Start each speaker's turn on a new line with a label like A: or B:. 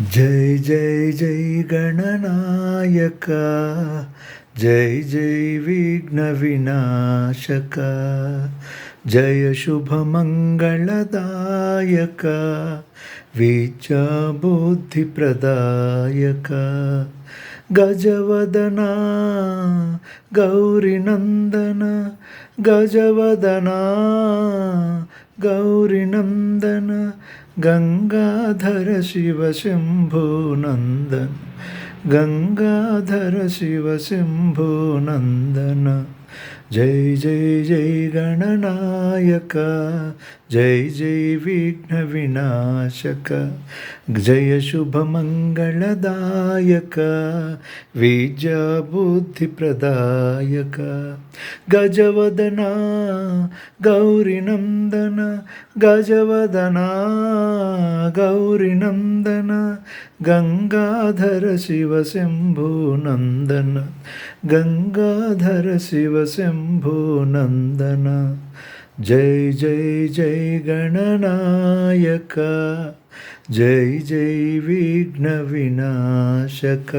A: जय जय जय गणनायक, जय जय विघ्न विनाशक, जय शुभ मंगलदायक, विद्या बुद्धि प्रदायक, गजवदना गौरीनंदन, गजवदना गौरीनंदन, गंगाधर शिव शंभो नंदन, गंगाधर शिव शंभो नंदन। जय जय जय गणनायक, जय जय विघ्न विनाशक, जय शुभ मंगलदायक, विद्या बुद्धि प्रदायक, गजवदना गौरीनंदन, गजवदना गौरीनंदन, गंगाधर शिव शंभो नंदन, गंगाधर शिव शंभो नंदन। जय जय जय गणनायक, जय जय विघ्न विनाशक।